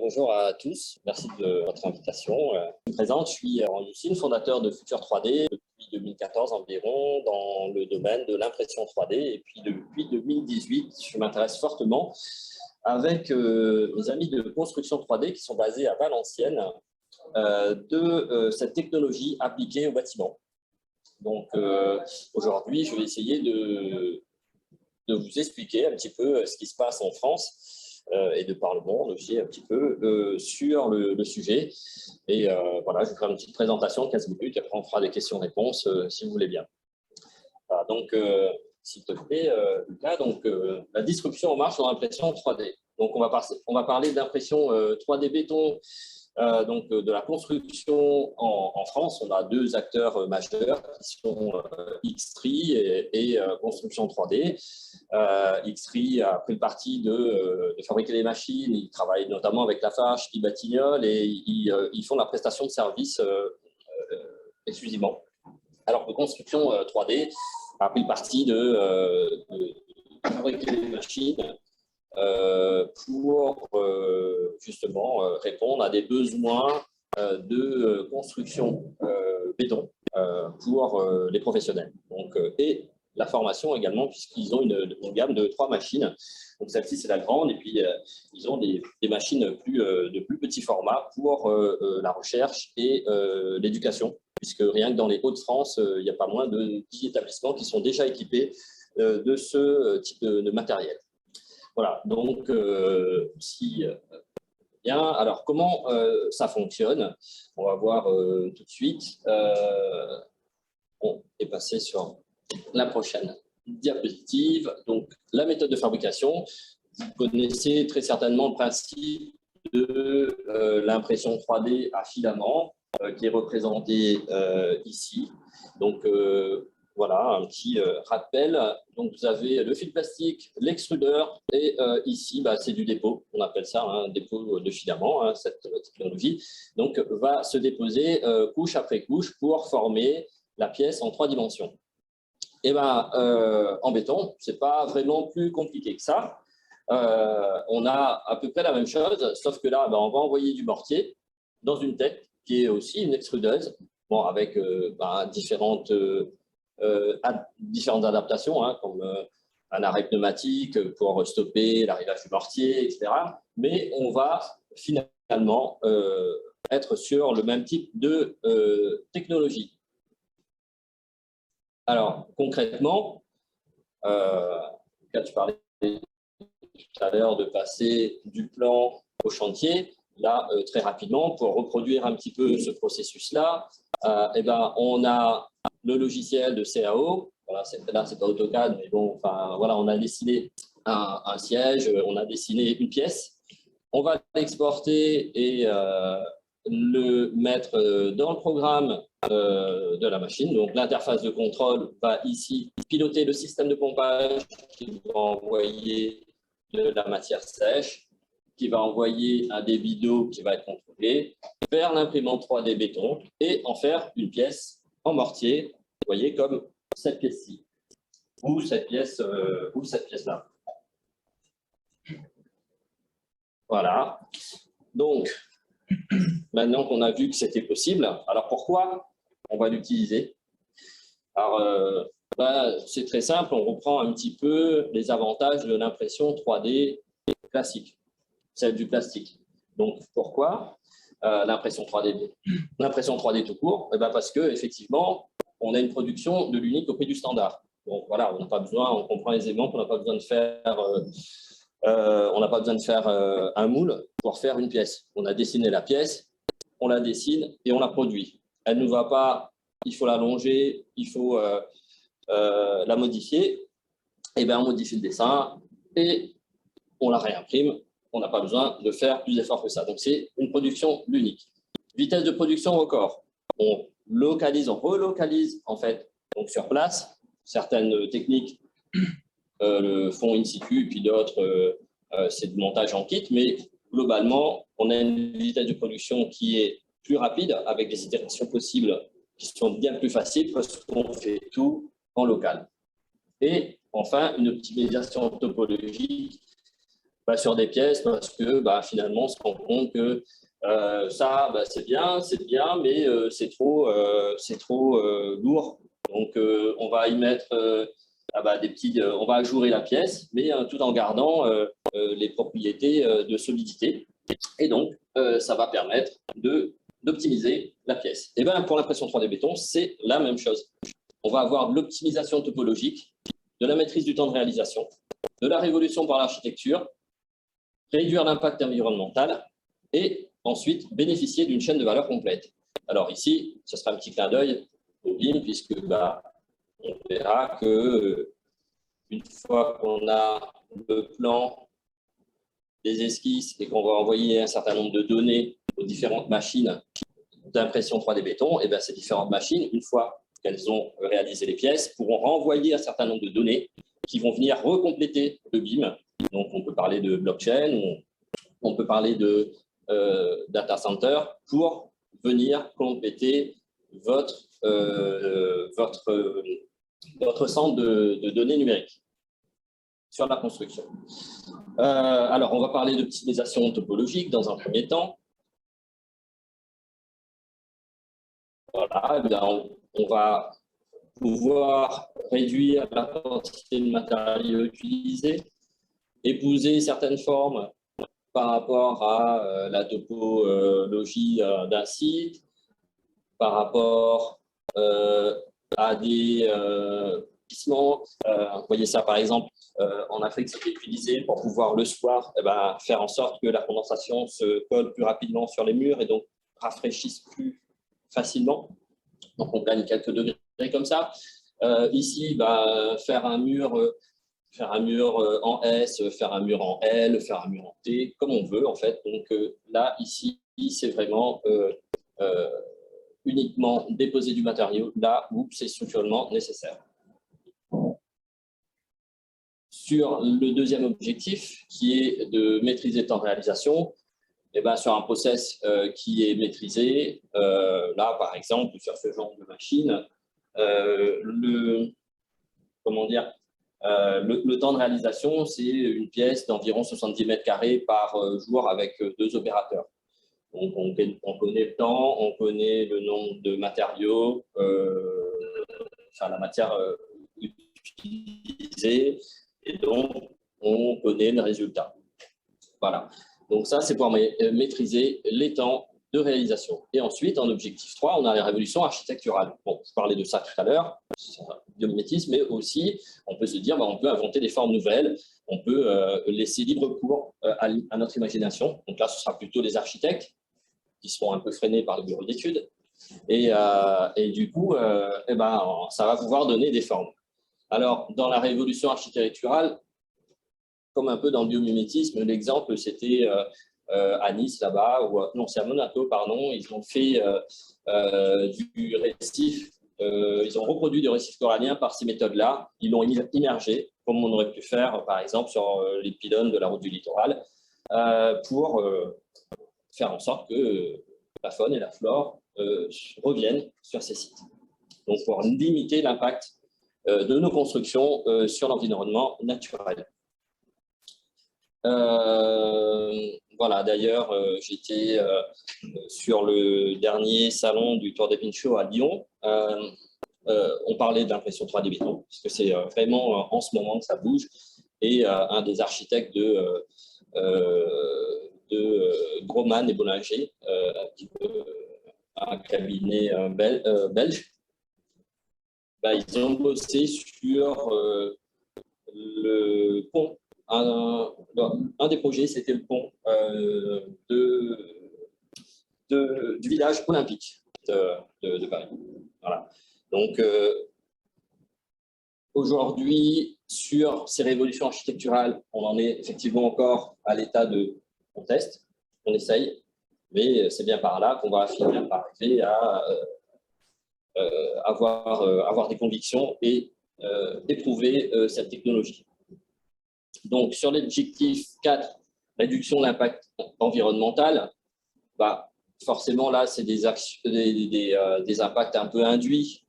bonjour à tous. Merci de votre invitation. Je me présente, je suis Lucine, fondateur de Futur 3D depuis 2014 environ dans le domaine de l'impression 3D. Et puis depuis 2018, je m'intéresse fortement avec mes amis de construction 3D qui sont basés à Valenciennes de cette technologie appliquée au bâtiment. Donc aujourd'hui, je vais essayer de vous expliquer un petit peu ce qui se passe en France et de par le monde aussi un petit peu sur le sujet. Et voilà, je vais faire une petite présentation de 15 minutes, et après on fera des questions-réponses si vous voulez bien. Voilà, donc, s'il te plaît, Lucas, donc, la disruption en marche dans l'impression 3D. Donc, on va parler d'impression 3D béton, donc de la construction en France. On a deux acteurs majeurs qui sont Xtree et Construction 3D. Xtree a pris le parti de fabriquer les machines. Ils travaillent notamment avec Lafarge qui Batignolles et ils font la prestation de services exclusivement. Alors que Construction 3D a pris le parti de fabriquer les machines pour justement répondre à des besoins de construction béton pour les professionnels. Donc, et la formation également, puisqu'ils ont une gamme de 3 machines. Donc celle-ci, c'est la grande, et puis ils ont des machines de plus petit format pour la recherche et l'éducation, puisque rien que dans les Hauts-de-France, il n'y a pas moins de 10 établissements qui sont déjà équipés de ce type de matériel. Voilà, donc bien. Alors, comment ça fonctionne? On va voir tout de suite. On est passé sur la prochaine diapositive. Donc, la méthode de fabrication. Vous connaissez très certainement le principe de l'impression 3D à filament qui est représenté ici. Donc, voilà, un petit rappel. Donc, vous avez le fil plastique, l'extrudeur et ici, c'est du dépôt. On appelle ça un dépôt de filament, cette technologie. Donc, va se déposer couche après couche pour former la pièce en 3 dimensions. Et en béton, ce n'est pas vraiment plus compliqué que ça. On a à peu près la même chose, sauf que là, on va envoyer du mortier dans une tête qui est aussi une extrudeuse, bon, avec différentes adaptations, comme un arrêt pneumatique pour stopper l'arrivage du mortier, etc. Mais on va finalement être sur le même type de technologie. Alors, concrètement, tu parlais tout à l'heure de passer du plan au chantier. Là, très rapidement, pour reproduire un petit peu ce processus-là, on a le logiciel de CAO. Voilà, là, c'est pas AutoCAD, mais bon, enfin, voilà, on a dessiné un siège, on a dessiné une pièce. On va l'exporter et le mettre dans le programme de la machine. Donc, l'interface de contrôle va ici piloter le système de pompage qui va envoyer de la matière sèche, qui va envoyer un débit d'eau qui va être contrôlé vers l'imprimante 3D béton et en faire une pièce en mortier, vous voyez, comme cette pièce-ci ou cette pièce-là. Voilà. Donc, maintenant qu'on a vu que c'était possible, alors pourquoi on va l'utiliser? Alors, c'est très simple, on reprend un petit peu les avantages de l'impression 3D classique, celle du plastique. Donc, pourquoi l'impression 3D? L'impression 3D tout court, parce qu'effectivement, on a une production de l'unique au prix du standard. Donc, voilà, on n'a pas besoin, on comprend aisément qu'on n'a pas besoin de faire... un moule pour faire une pièce. On a dessiné la pièce, on la dessine et on la produit. Elle ne va pas, il faut l'allonger, il faut la modifier. Et bien, on modifie le dessin et on la réimprime. On n'a pas besoin de faire plus d'efforts que ça. Donc, c'est une production l'unique. Vitesse de production record. On relocalise en fait donc sur place. Certaines techniques le font in situ, puis d'autres, c'est du montage en kit, mais globalement, on a une vitesse de production qui est plus rapide, avec des itérations possibles qui sont bien plus faciles parce qu'on fait tout en local. Et enfin, une optimisation topologique sur des pièces parce que finalement, on se rend compte que ça, c'est bien, mais c'est trop lourd. Donc, on va y mettre des petits, on va ajourer la pièce, mais tout en gardant les propriétés de solidité. Et donc, ça va permettre d'optimiser la pièce. Et bien, pour l'impression 3D béton, c'est la même chose. On va avoir de l'optimisation topologique, de la maîtrise du temps de réalisation, de la révolution par l'architecture, réduire l'impact environnemental et ensuite bénéficier d'une chaîne de valeur complète. Alors ici, ce sera un petit clin d'œil au BIM, puisque on verra que une fois qu'on a le plan, les esquisses et qu'on va envoyer un certain nombre de données aux différentes machines d'impression 3D béton, et ces différentes machines, une fois qu'elles ont réalisé les pièces, pourront renvoyer un certain nombre de données qui vont venir recompléter le BIM. Donc, on peut parler de blockchain, on peut parler de data center pour venir compléter votre centre de données numériques sur la construction. Alors, on va parler d'optimisation topologique dans un premier temps. Voilà, on va pouvoir réduire la quantité de matériaux utilisés, épouser certaines formes par rapport à la topologie d'un site, par rapport à des pissements. Vous voyez ça, par exemple, en Afrique, c'était utilisé pour pouvoir le soir faire en sorte que la condensation se colle plus rapidement sur les murs et donc rafraîchisse plus facilement. Donc, on gagne quelques degrés comme ça. Ici, faire un mur en S, faire un mur en L, faire un mur en T, comme on veut en fait. Donc là, ici, c'est vraiment uniquement déposer du matériau là où c'est structurellement nécessaire. Sur le deuxième objectif, qui est de maîtriser le temps de réalisation, sur un process qui est maîtrisé, là, par exemple, sur ce genre de machine, le temps de réalisation, c'est une pièce d'environ 70 mètres carrés par jour avec 2 opérateurs. Donc, on connaît le temps, on connaît le nombre de matériaux, la matière utilisée, et donc, on connaît le résultat. Voilà. Donc, ça, c'est pour maîtriser les temps de réalisation. Et ensuite, en objectif 3, on a les révolutions architecturales. Bon, je parlais de ça tout à l'heure, biomimétisme, mais aussi, on peut se dire, on peut inventer des formes nouvelles, on peut laisser libre cours à notre imagination. Donc là, ce sera plutôt les architectes qui seront un peu freinés par le bureau d'études. Et du coup, ça va pouvoir donner des formes. Alors, dans la révolution architecturale, comme un peu dans le biomimétisme, l'exemple, c'était à Nice, là-bas, ou non, c'est à Monaco, pardon, ils ont fait du récif, ils ont reproduit du récif corallien par ces méthodes-là, ils l'ont immergé, comme on aurait pu faire, par exemple, sur les pylônes de la route du littoral, pour faire en sorte que la faune et la flore reviennent sur ces sites. Donc, pour limiter l'impact de nos constructions sur l'environnement naturel. Voilà, d'ailleurs, j'étais sur le dernier salon du Tour des Show à Lyon. On parlait d'impression 3D béton, parce que c'est vraiment en ce moment que ça bouge. Et un des architectes de Groman et Bollinger, un cabinet belge, ils ont bossé sur le pont. Un des projets, c'était le pont du village olympique de Paris. Voilà. Donc, aujourd'hui, sur ces révolutions architecturales, on en est effectivement encore à l'état de on teste, on essaye, mais c'est bien par là qu'on va finir par arriver à avoir des convictions et éprouver cette technologie. Donc, sur l'objectif 4, réduction de l'impact environnemental, forcément, là, c'est des impacts un peu induits,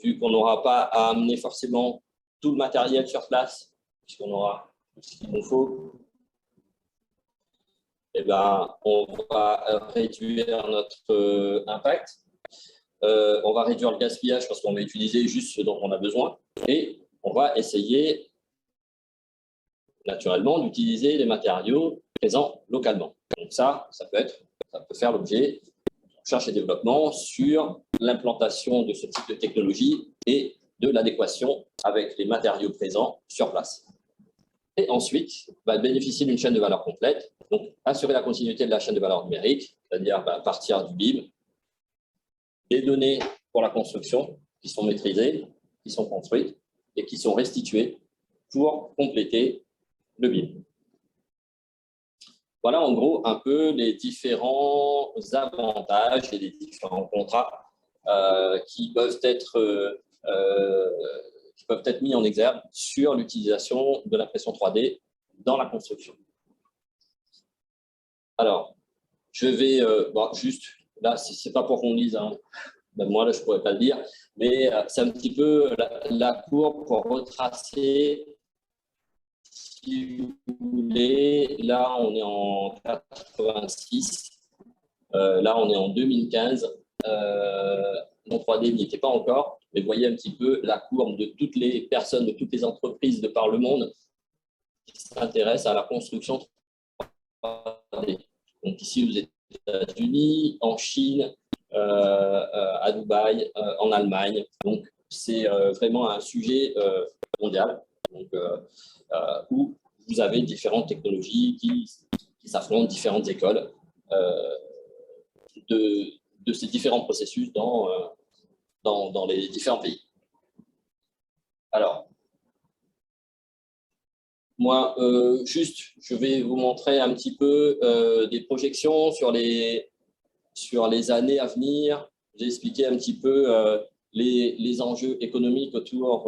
vu qu'on n'aura pas à amener forcément tout le matériel sur place, puisqu'on aura tout ce qu'il nous faut. eh ben, on va réduire notre impact. On va réduire le gaspillage parce qu'on va utiliser juste ce dont on a besoin. Et on va essayer, naturellement, d'utiliser les matériaux présents localement. Donc ça peut faire l'objet de recherche et développement sur l'implantation de ce type de technologie et de l'adéquation avec les matériaux présents sur place. Et ensuite, bénéficier d'une chaîne de valeur complète, donc assurer la continuité de la chaîne de valeur numérique, c'est-à-dire partir du BIM, des données pour la construction qui sont maîtrisées, qui sont construites et qui sont restituées pour compléter le BIM. Voilà en gros un peu les différents avantages et les différents contrats qui peuvent être mis en exergue sur l'utilisation de l'impression 3D dans la construction. Alors, je vais juste, là, ce n'est pas pour qu'on lise, hein. Même moi, là, je ne pourrais pas le dire, mais c'est un petit peu la courbe pour retracer, si vous voulez. Là, on est en 86, là, on est en 2015. Non 3D n'y était pas encore, mais vous voyez un petit peu la courbe de toutes les personnes, de toutes les entreprises de par le monde qui s'intéressent à la construction 3D. Donc ici, aux États-Unis, en Chine, à Dubaï, en Allemagne. Donc, c'est vraiment un sujet mondial donc, où vous avez différentes technologies qui s'affrontent, différentes écoles de ces différents processus dans les différents pays. Alors, moi, je vais vous montrer un petit peu des projections sur les années à venir. J'ai expliqué un petit peu les enjeux économiques autour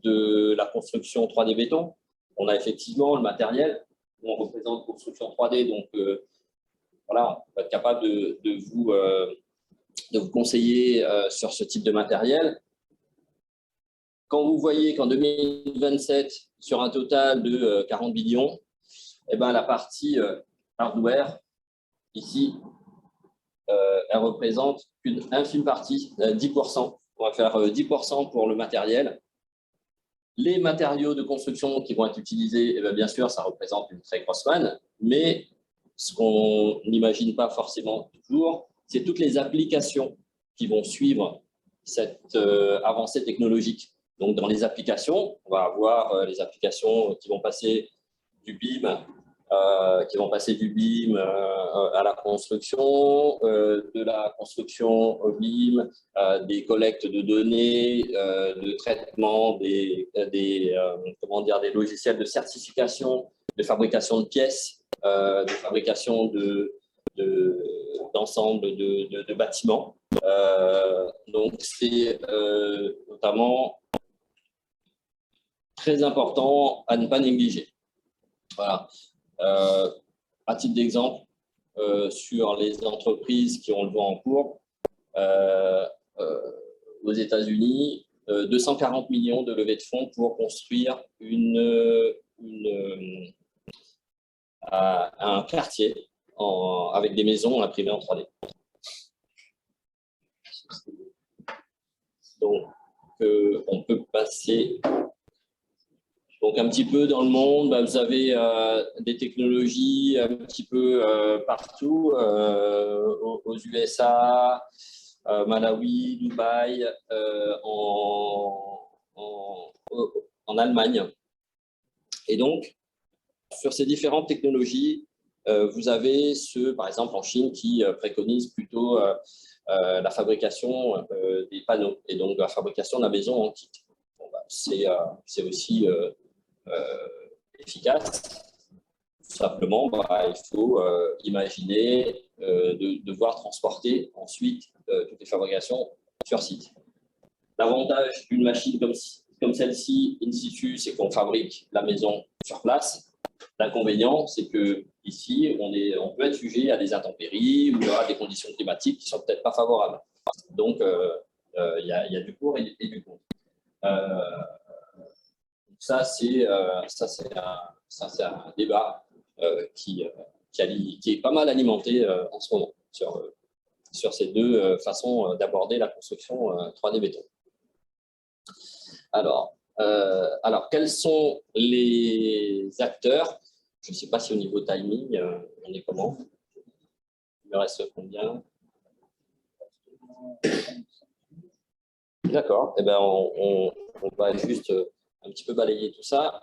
de la construction 3D béton. On a effectivement le matériel. On représente construction 3D, donc voilà, on va être capable de vous conseiller sur ce type de matériel. Quand vous voyez qu'en 2027, sur un total de 40 billions, eh ben, la partie hardware, ici, elle représente une infime partie, 10%. On va faire 10% pour le matériel. Les matériaux de construction qui vont être utilisés, eh bien, bien sûr, ça représente une très grosse manne, mais ce qu'on n'imagine pas forcément toujours, c'est toutes les applications qui vont suivre cette avancée technologique. Donc, dans les applications, on va avoir les applications qui vont passer du BIM, à la construction, de la construction au BIM, des collectes de données, de traitement des logiciels de certification, de fabrication de pièces, de fabrication d'ensemble de bâtiments. Donc, c'est notamment très important à ne pas négliger. Voilà. À titre d'exemple, sur les entreprises qui ont le vent en courbe, aux États-Unis, 240 millions de levées de fonds pour construire un quartier avec des maisons imprimées en 3D. Donc, on peut passer. Donc, un petit peu dans le monde, vous avez des technologies un petit peu partout, aux USA, Malawi, Dubaï, en Allemagne. Et donc, sur ces différentes technologies, vous avez ceux, par exemple, en Chine, qui préconisent plutôt la fabrication des panneaux et donc la fabrication de la maison en kit. Bon, c'est aussi efficace. Simplement, il faut imaginer de devoir transporter ensuite toutes les fabrications sur site. L'avantage d'une machine comme celle-ci, in situ, c'est qu'on fabrique la maison sur place. L'inconvénient, c'est qu'ici, on peut être sujet à des intempéries ou à des conditions climatiques qui ne sont peut-être pas favorables. Donc, il y a du pour et du contre. Ça, c'est un débat qui qui est pas mal alimenté en ce moment sur ces deux façons d'aborder la construction 3D béton. Alors, quels sont les acteurs? Je ne sais pas si au niveau timing, on est comment? Il me reste combien? D'accord. Eh ben, on va juste un petit peu balayer tout ça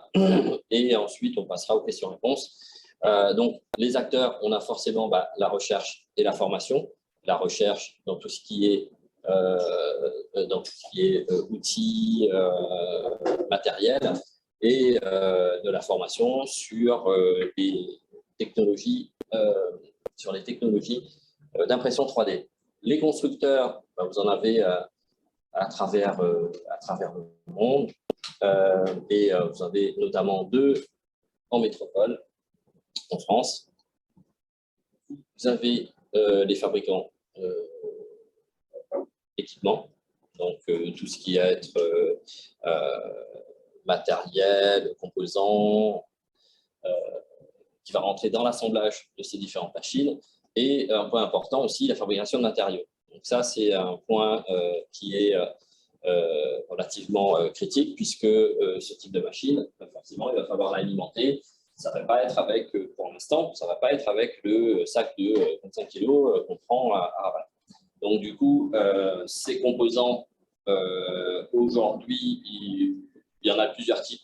et ensuite on passera aux questions-réponses. Donc, les acteurs, on a forcément la recherche et la formation. La recherche dans tout ce qui est outils, matériel, et de la formation sur les technologies, d'impression 3D. Les constructeurs, vous en avez à travers le monde, et vous avez notamment 2 en métropole, en France. Vous avez les fabricants équipements, donc tout ce qui va être matériel, composants, qui va rentrer dans l'assemblage de ces différentes machines. Et un point important aussi, la fabrication de matériaux. Donc ça, c'est un point qui est relativement critique, puisque ce type de machine, forcément, il va falloir l'alimenter. Ça ne va pas être avec, pour l'instant, ça ne va pas être avec le sac de 25 kg qu'on prend à Rabat. Donc, du coup, ces composants, aujourd'hui, il y en a plusieurs types.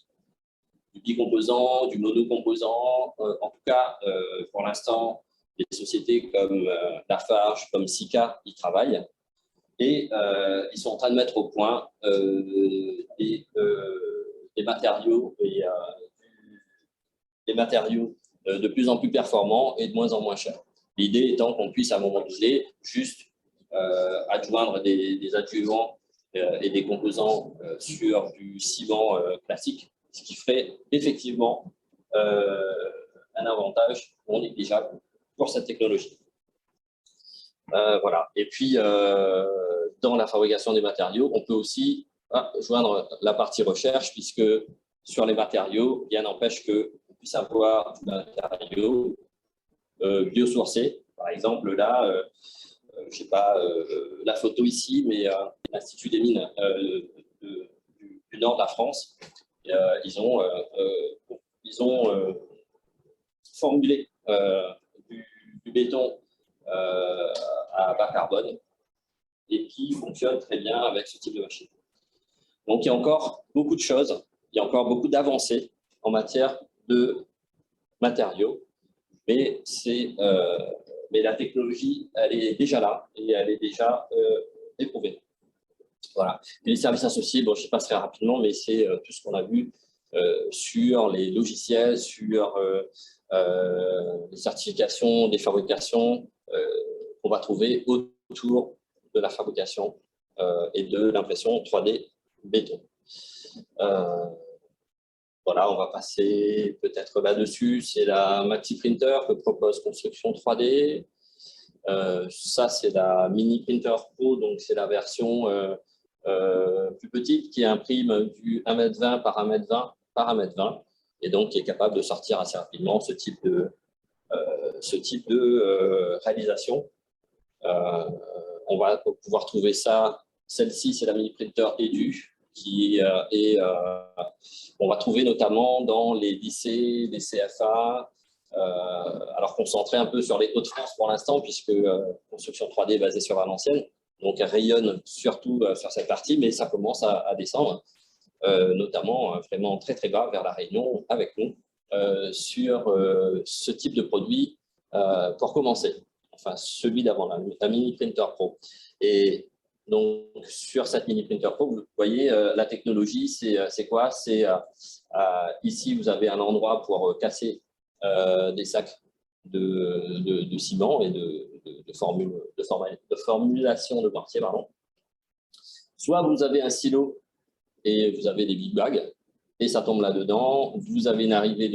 Du bicomposant, du monocomposant. En tout cas, pour l'instant, des sociétés comme Lafarge, comme Sika, y travaillent. Et ils sont en train de mettre au point des matériaux, des matériaux de plus en plus performants et de moins en moins chers. L'idée étant qu'on puisse à un moment donné juste adjoindre des adjuvants et des composants sur du ciment classique, ce qui ferait effectivement un avantage non négligeable pour cette technologie. Voilà. Et puis, dans la fabrication des matériaux, on peut aussi joindre la partie recherche, puisque sur les matériaux, rien n'empêche qu'on puisse avoir des matériaux biosourcés. Par exemple, là, je ne sais pas la photo ici, mais l'Institut des mines du nord de la France, ils ont formulé du béton à bas carbone et qui fonctionne très bien avec ce type de machine. Donc, il y a encore beaucoup de choses, il y a encore beaucoup d'avancées en matière de matériaux, mais la technologie, elle est déjà là et elle est déjà éprouvée. Voilà. Et les services associés, bon, je passerai rapidement, mais c'est tout ce qu'on a vu sur les logiciels, sur les certifications, des fabrications qu'on va trouver autour de la fabrication et de l'impression 3D béton. Voilà, on va passer peut-être là-dessus. C'est la Maxi Printer que propose Construction 3D. Ça, c'est la Mini Printer Pro, donc c'est la version plus petite qui imprime du 1,20 m par 1,20 m par 1,20 m et donc qui est capable de sortir assez rapidement ce type de réalisation. On va pouvoir trouver ça. Celle-ci, c'est la Mini Printer Edu, on va trouver notamment dans les lycées, les CFA, alors concentré un peu sur les Hauts-de-France pour l'instant, puisque construction 3D est basée sur Valenciennes, donc elle rayonne surtout sur cette partie, mais ça commence à descendre, notamment vraiment très très bas vers la Réunion avec nous, sur ce type de produit pour commencer, enfin celui d'avant, la Mini Printer Pro. Et donc, sur cette Mini Printer Pro, vous voyez, la technologie, c'est quoi? C'est ici, vous avez un endroit pour casser des sacs de ciment et de formulation de mortier, pardon. Soit vous avez un silo et vous avez des big bags et ça tombe là-dedans. Vous avez une arrivée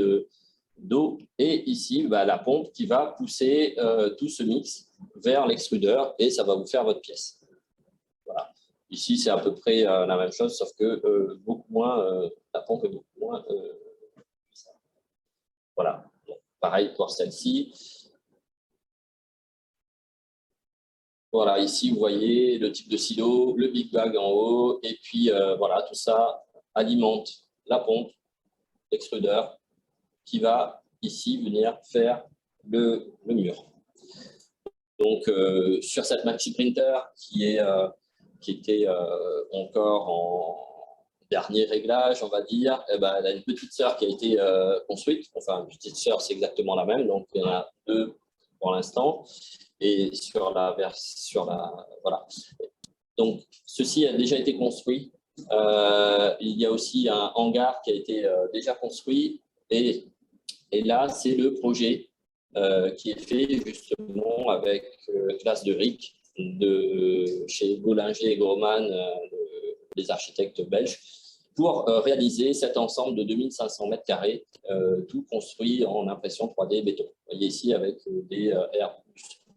d'eau et ici, la pompe qui va pousser tout ce mix vers l'extrudeur et ça va vous faire votre pièce. Voilà. Ici, c'est à peu près la même chose, sauf que beaucoup moins, la pompe est beaucoup moins. Voilà. Donc, pareil pour celle-ci. Voilà, ici, vous voyez le type de silo, le big bag en haut, et puis voilà, tout ça alimente la pompe, l'extrudeur, qui va ici venir faire le mur. Donc, sur cette maxi printer qui était encore en dernier réglage, on va dire, eh ben, elle a une petite sœur qui a été construite. Enfin, une petite sœur, c'est exactement la même. Donc, il y en a deux pour l'instant. Et voilà. Donc, ceci a déjà été construit. Il y a aussi un hangar qui a été déjà construit. Et là, c'est le projet qui est fait justement avec classe de RIC de chez Bollinger et Groman, les architectes belges, pour réaliser cet ensemble de 2500 mètres carrés, tout construit en impression 3D béton. Vous voyez ici avec des R+1,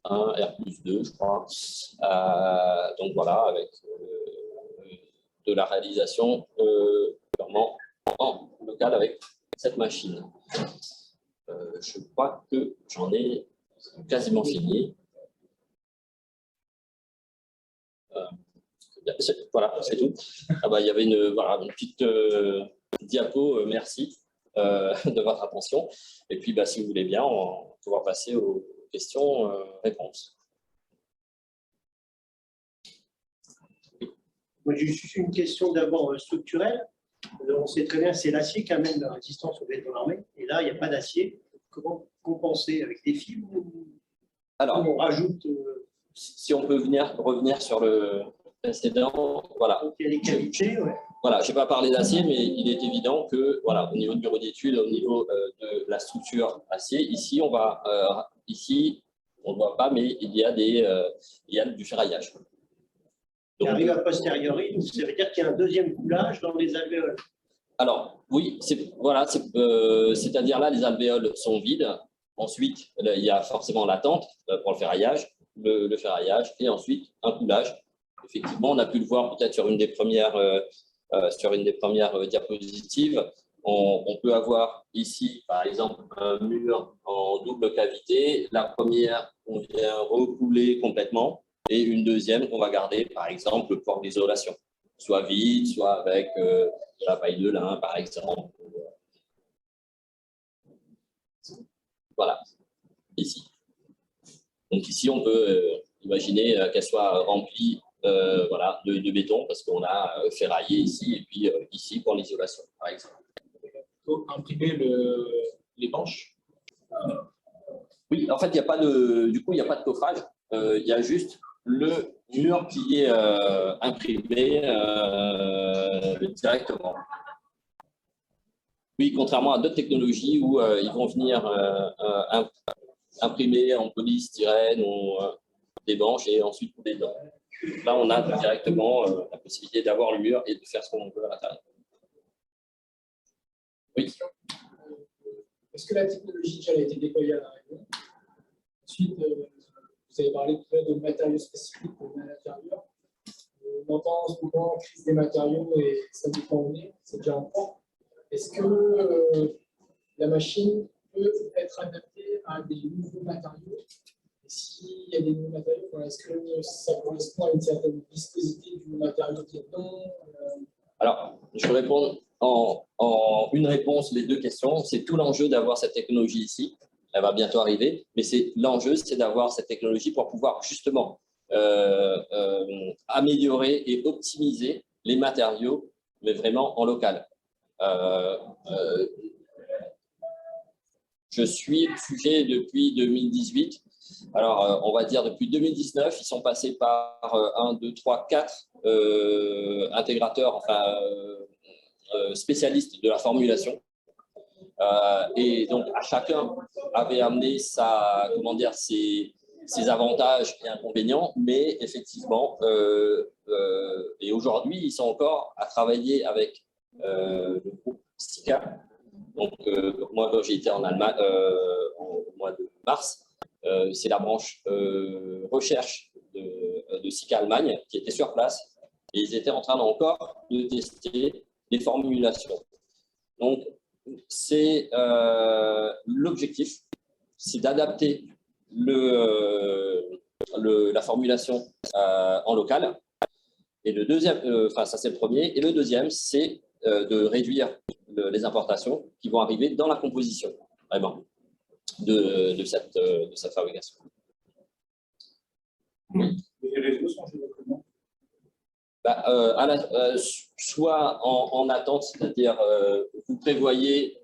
R+2, je crois. Donc voilà, avec de la réalisation vraiment en local avec cette machine. Je crois que j'en ai quasiment fini. Voilà, c'est tout. Ah bah, il y avait une petite diapo, merci de votre attention. Et puis, si vous voulez bien, on va pouvoir passer aux questions-réponses. Moi, j'ai juste une question d'abord structurelle. On sait très bien que c'est l'acier qui amène la résistance au béton armé. Et là, il n'y a pas d'acier. Comment compenser avec des fibres? Alors, on rajoute. Si on peut revenir sur le précédent, voilà. Donc, il y a les qualités, ouais. Voilà, je n'ai pas parlé d'acier, mais il est évident que, voilà, au niveau du bureau d'études, au niveau de la structure acier, ici, on ne voit pas, mais il y a du ferraillage. Donc, il arrive a posteriori, donc ça veut dire qu'il y a un deuxième coulage dans les alvéoles. Alors, oui, c'est-à-dire là, les alvéoles sont vides. Ensuite, il y a forcément la tente pour le ferraillage, le ferraillage, et ensuite un coulage. Effectivement, on a pu le voir peut-être sur une des premières diapositives. On peut avoir ici, par exemple, un mur en double cavité. La première, on vient recouler complètement, et une deuxième qu'on va garder, par exemple, pour l'isolation, soit vide, soit avec de la paille de lin, par exemple. Voilà, ici. Donc ici, on peut imaginer qu'elle soit remplie voilà, de béton, parce qu'on a ferraillé ici, et puis ici pour l'isolation, par exemple. Imprimer les manches. Oui, en fait, il n'y a pas de coffrage. Il y a juste le mur qui est imprimé directement. Oui, contrairement à d'autres technologies où ils vont venir imprimer en polystyrène ou des manches et ensuite couler dedans. Là, on a directement la possibilité d'avoir le mur et de faire ce qu'on veut à l'intérieur. Oui. Est-ce que la technologie déjà a été déployée à La Réunion? Ensuite, vous avez parlé tout à l'heure de matériaux spécifiques pour l'intérieur. On entend en ce moment crise des matériaux et ça dépend où on est, c'est déjà en cours. Est-ce que la machine peut être adaptée à des nouveaux matériaux? Et s'il y a des nouveaux matériaux, est-ce que ça correspond à une certaine viscosité du matériau qui est dedans? Alors, je vais répondre en une réponse les deux questions. C'est tout l'enjeu d'avoir cette technologie ici. Elle va bientôt arriver, mais l'enjeu, c'est d'avoir cette technologie pour pouvoir justement améliorer et optimiser les matériaux, mais vraiment en local. Je suis le sujet depuis 2018. Alors, on va dire depuis 2019, ils sont passés par 1, 2, 3, 4 intégrateurs, enfin spécialistes de la formulation. Et donc, à chacun avait amené ses avantages et inconvénients, mais effectivement, et aujourd'hui, ils sont encore à travailler avec le groupe SICA. Donc, moi, quand j'ai été en Allemagne au mois de mars, c'est la branche recherche de SICA Allemagne qui était sur place, et ils étaient en train encore de tester les formulations. Donc, c'est l'objectif, c'est d'adapter la formulation en local. Et le deuxième, ça c'est le premier. Et le deuxième, c'est de réduire les importations qui vont arriver dans la composition, vraiment, de cette fabrication. Oui. Les réseaux sont gérés comment? Soit en attente, c'est-à-dire vous prévoyez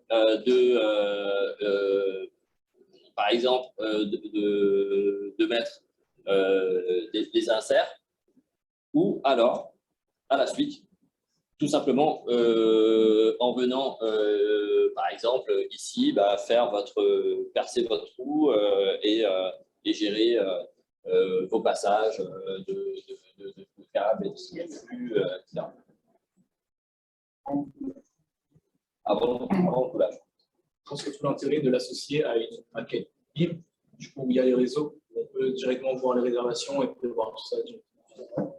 par exemple, de mettre des inserts, ou alors, à la suite, tout simplement en venant, par exemple, ici, percer votre trou et gérer vos passages de câbles et de flux, etc. Avant le coulage. Je pense que tout l'intérêt de l'associer à une maquette BIM, du coup, où il y a les réseaux, on peut directement voir les réservations et prévoir tout ça directement.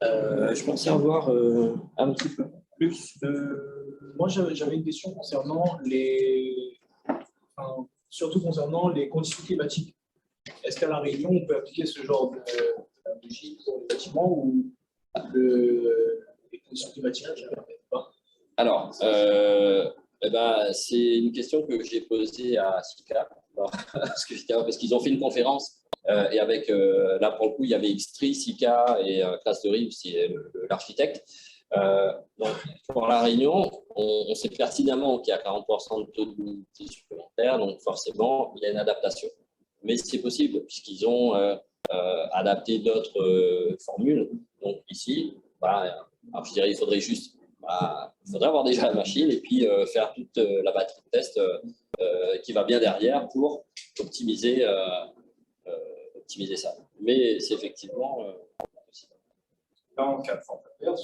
Je pensais avoir un petit peu plus. Moi, j'avais une question concernant surtout concernant les conditions climatiques. Est-ce qu'à La Réunion, on peut appliquer ce genre de logique pour les bâtiments ou les conditions climatiques ne permettent pas? Alors, c'est une question que j'ai posée à SICA, parce qu'ils ont fait une conférence et avec, là pour le coup, il y avait Xtree, SICA et Classe de Rive, c'est l'architecte. Donc, pour La Réunion, on sait pertinemment qu'il y a 40% de taux d'humidité supplémentaire, donc forcément, il y a une adaptation. Mais c'est possible, puisqu'ils ont adapté d'autres formules. Donc ici, alors je dirais il faudrait juste, il faudrait avoir déjà la machine et puis faire toute la batterie de test qui va bien derrière pour optimiser ça. Mais c'est effectivement possible. Là, en cas de forfaitaire,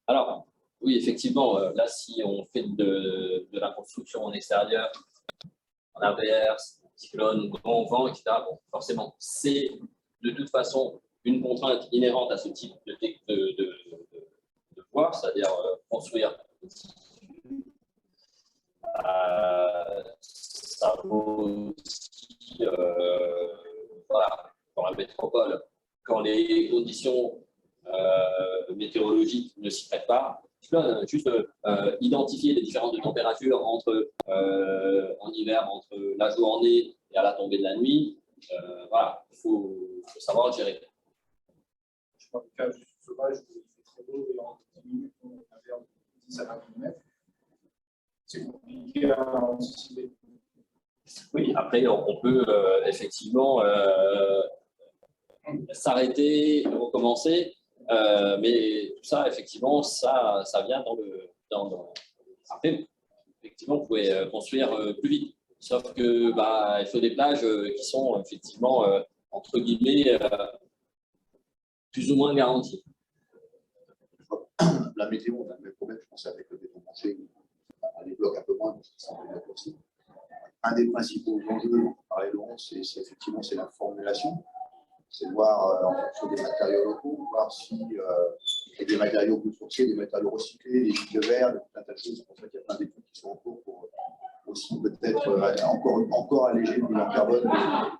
alors, oui, effectivement, là, si on fait de la construction en extérieur, en averse, cyclone, grand vent, etc., bon, forcément, c'est de toute façon une contrainte inhérente à ce type de voie, c'est-à-dire construire. Ça vaut aussi, dans la métropole, quand les conditions météorologiques ne s'y prêtent pas, juste identifier les différences de température en hiver, entre la journée et à la tombée de la nuit. Il faut savoir le gérer. Je prends le cas du sauvage où il fait très beau et en 10 minutes, on avait 10 à 20 mm. C'est compliqué à anticiper. Oui, après, on peut effectivement s'arrêter, recommencer. Mais tout ça, effectivement, ça vient Après, effectivement, vous pouvez construire plus vite. Sauf que il faut des plages qui sont effectivement, entre guillemets, plus ou moins garanties. La météo, on a le même problème, je pense, avec le béton penché, les blocs un peu moins, parce qu'ils sont aussi. Un des principaux enjeux, par les Laurent, c'est effectivement la formulation. C'est de voir en fonction des matériaux locaux, voir si il y a des matériaux plus sourcés, des matériaux recyclés, des fils de verre, tout un tas de choses. C'est pour ça qu'il y a plein d'études qui sont en cours pour aussi peut-être encore alléger le bilan carbone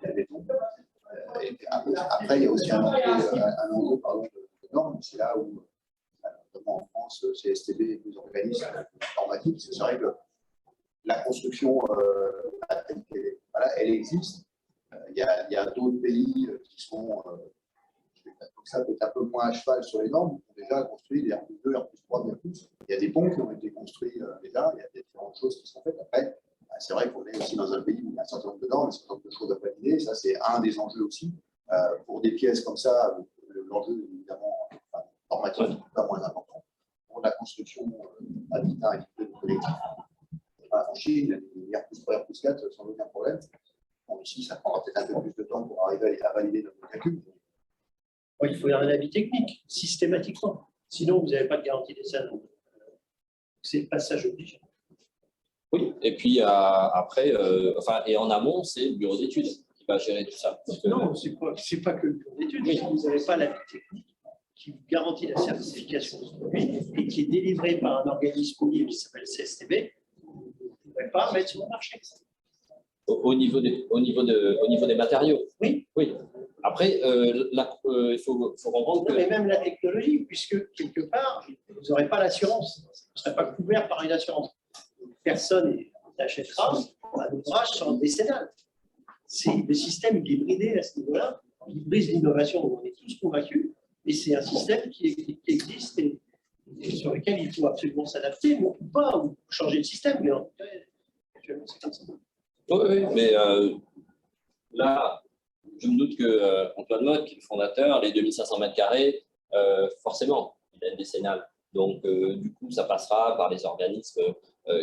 des bétons. Après, il y a aussi un enjeu de normes. C'est là où, notamment en France, CSTB et les organismes normatifs, c'est vrai que la construction, elle existe. Il y a d'autres pays qui sont, ça peut être un peu moins à cheval sur les normes, qui ont déjà construit des R+2, R+3, bien plus. Il y a des ponts qui ont été construits déjà, il y a différentes choses qui sont faites. Après, c'est vrai qu'on est aussi dans un pays où il y a un certain nombre de normes, un certain nombre de choses à valider. Ça, c'est un des enjeux aussi. Pour des pièces comme ça, l'enjeu est évidemment normatif n'est pas moins important. Pour la construction habitat et collectif, en Chine, les R+3, R+4 sans aucun problème. Bon, ici, ça prendra peut-être un peu plus de temps pour arriver à valider notre calcul. Il faut un avis technique, systématiquement. Sinon, vous n'avez pas de garantie des salles. C'est le passage obligé. Oui, et puis après, et en amont, c'est le bureau d'études qui va gérer tout ça. Non, ce n'est pas que le bureau d'études. Oui. Vous n'avez pas l'avis technique qui vous garantit la certification de ce produit et qui est délivré par un organisme qui s'appelle CSTB. Vous veulent pas mettre sur le marché. Au niveau des matériaux. Oui. Oui. Après, il faut comprendre Non, que… mais même la technologie, puisque quelque part, vous n'aurez pas l'assurance. Vous ne serez pas couvert par une assurance. Personne n'achètera un ouvrage sans décennal. Le système il est bridé à ce niveau-là. Il brise l'innovation, on est tous convaincus. Et c'est un système qui existe et sur lequel il faut absolument s'adapter. On ne peut pas changer de système, mais actuellement, c'est comme ça. Oui, mais là, je me doute que Antoine Motte, qui est le fondateur, les 2500 mètres carrés, forcément, il a une décennale. Donc, du coup, ça passera par les organismes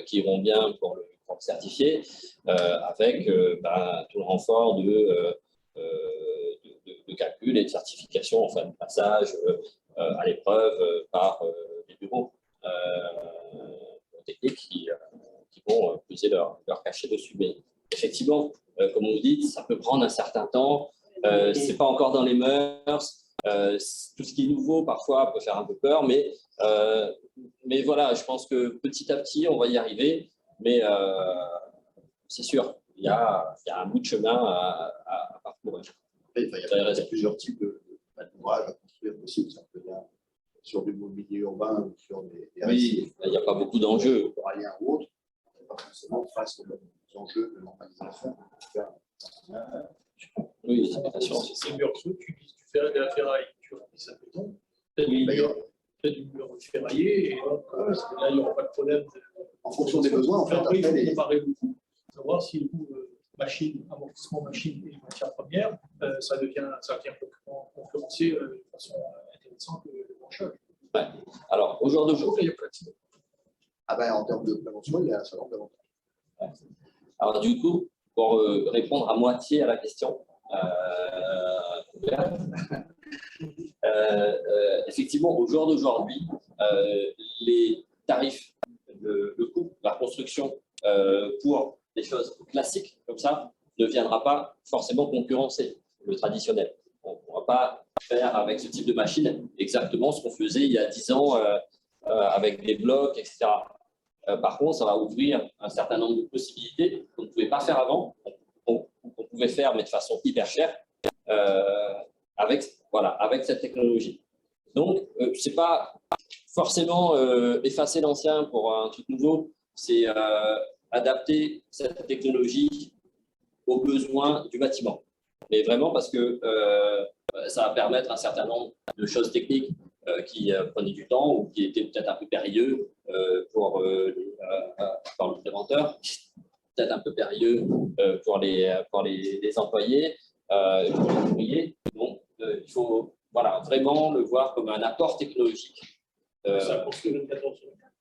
qui iront bien pour le certifier, avec tout le renfort de calcul et de certification, enfin, de passage à l'épreuve par les bureaux techniques qui vont peser leur cachet dessus. Mais effectivement, comme vous dites, ça peut prendre un certain temps. Ce n'est pas encore dans les mœurs. Tout ce qui est nouveau, parfois, peut faire un peu peur. Mais voilà, je pense que petit à petit, on va y arriver. Mais c'est sûr, il y a un bout de chemin à parcourir. Il y a plusieurs types d'ouvrages à construire possible. Ça peut être sur du mobilier urbain ou sur des oui, il n'y a pas beaucoup d'enjeux. Pour aller à un autre, pas forcément face aux enjeux de l'urbanisation. Oui, c'est un mur truc, tu fais de la ferraille, tu remplis ça de béton, tu as du mur ferraillé, et donc là, il n'y aura pas de problème. En fonction des besoins, en fait, après, il faut les… comparer le coût. Savoir si le coût machine, amortissement machine et matière première, ça devient concurrencier de façon intéressante le branchage. Ouais. Alors, au jour d'aujourd'hui, en termes de prévention, il y a un certain nombre d'avantages. Ouais. Alors, du coup, pour répondre à moitié à la question, effectivement, au jour d'aujourd'hui, les tarifs, le coût de la construction pour des choses classiques comme ça ne viendra pas forcément concurrencer le traditionnel. On ne va pas faire avec ce type de machine exactement ce qu'on faisait il y a 10 ans avec des blocs, etc. Par contre, ça va ouvrir un certain nombre de possibilités qu'on ne pouvait pas faire avant, qu'on pouvait faire mais de façon hyper chère avec cette technologie. Donc, ce n'est pas forcément effacer l'ancien pour un truc nouveau, c'est adapter cette technologie aux besoins du bâtiment. Mais vraiment parce que ça va permettre un certain nombre de choses techniques qui prenaient du temps ou qui étaient peut-être un peu périlleux pour l'implémenteur, peut-être un peu périlleux pour les employés, pour les ouvriers. Donc, il faut vraiment le voir comme un apport technologique. Ça construit 24 sur 24.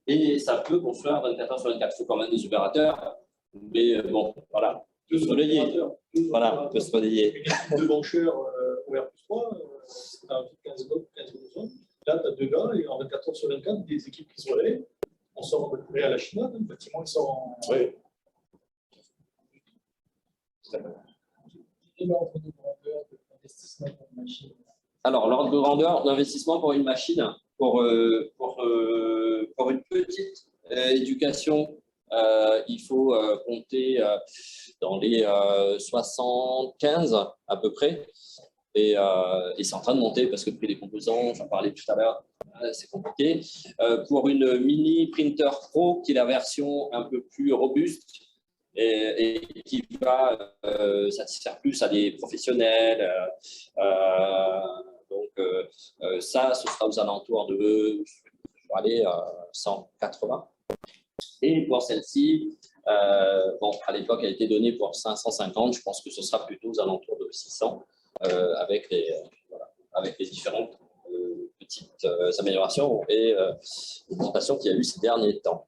Et ça peut construire 24 sur 24. Il faut quand même des opérateurs, mais bon, voilà. Peut se relayer. Voilà, peut se relayer. Deux brancheurs OR+3, c'est un 15 zones. Là, tu as deux gars, et en 24 heures sur 24, des équipes qui se relaient. On sort en mode à la chinoise, le bâtiment il sort en. Oui. Alors, l'ordre de grandeur d'investissement pour une machine, pour une petite éducation, il faut compter dans les 75 à peu près. Et c'est en train de monter parce que le prix des composants, j'en parlais tout à l'heure, c'est compliqué. Pour une mini printer pro, qui est la version un peu plus robuste et qui va satisfaire plus à des professionnels. Donc, ça, ce sera aux alentours de 180. Et pour celle-ci, à l'époque, elle a été donnée pour 550. Je pense que ce sera plutôt aux alentours de 600 avec les différentes petites améliorations et augmentations qu'il y a eu ces derniers temps.